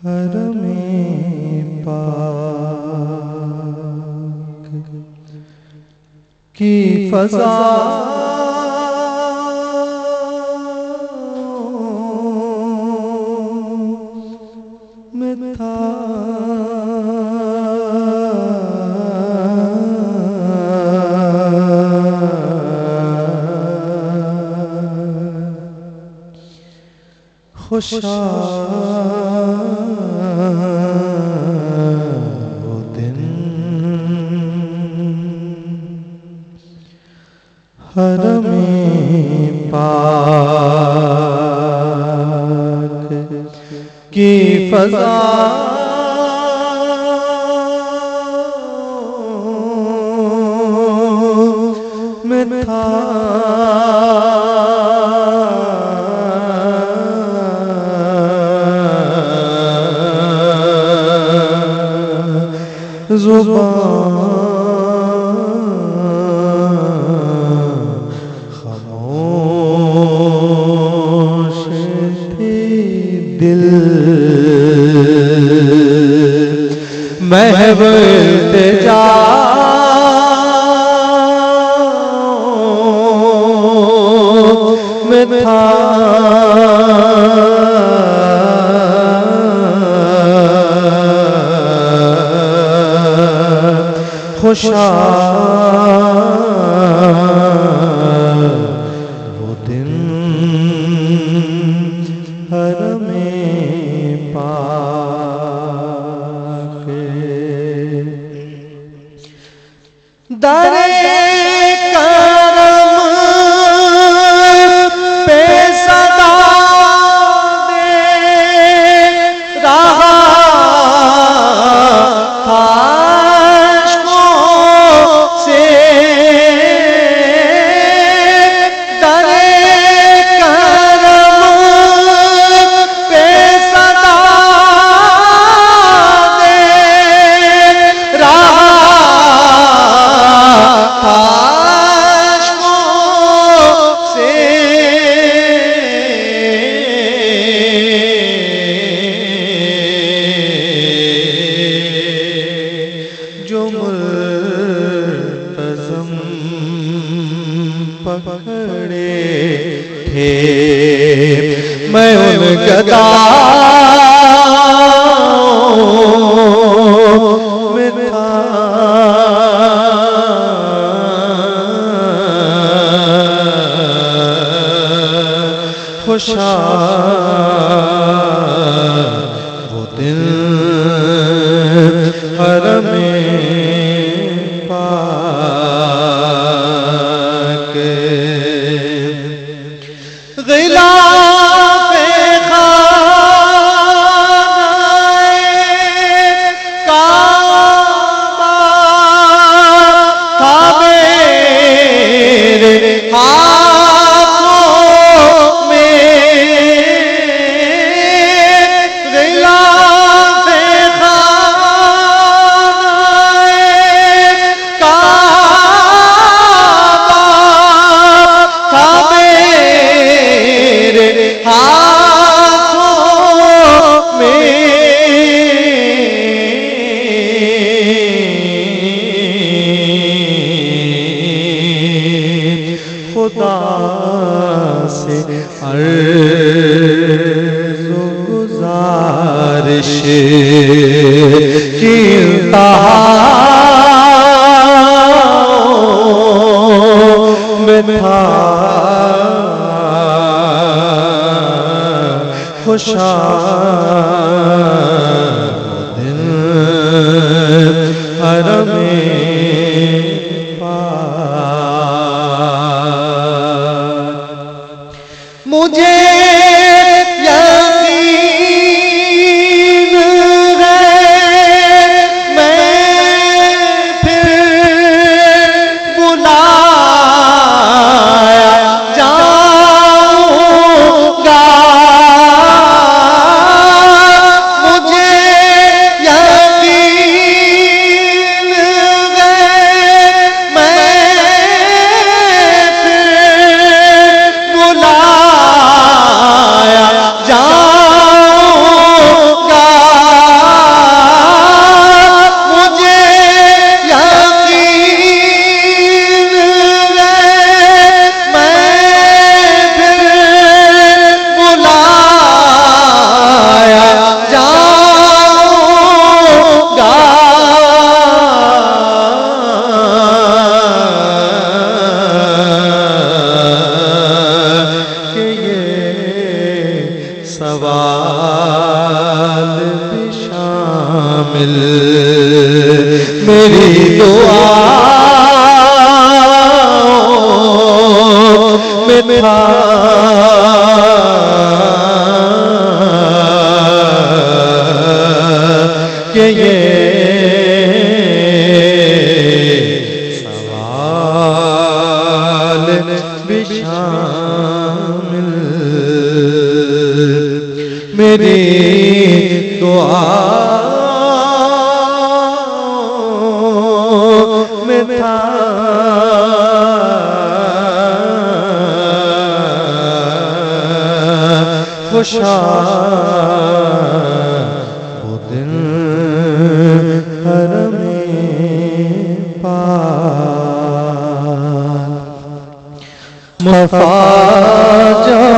हरमे पाक की फज़ा में था खुशा वो दिन हरमे पाक की फज़ा में था ज़ुबान खामोश थी, दिल महव इल्तिजा में था। खुशा वो दिन हरमे पाक दरे करम पे सदा दे रहा था पकड़े थे मैं उन गदाओं में था। खुशा वो दिन हरमे खुदा से अर्ज़ गुज़ारिश की इंतहा में था। खुशा वो दिन हरमे मुझे यकीन है मैं फिर बुलाया जाऊंगा। मुझे यकीन है मैं फिर बुलाया सवाल भी शामिल मेरी दुआ में था कि ये सवाल भी शामिल मेरी दुआ में था खुशा वो दिन हरमे पाक मुफ़ाजा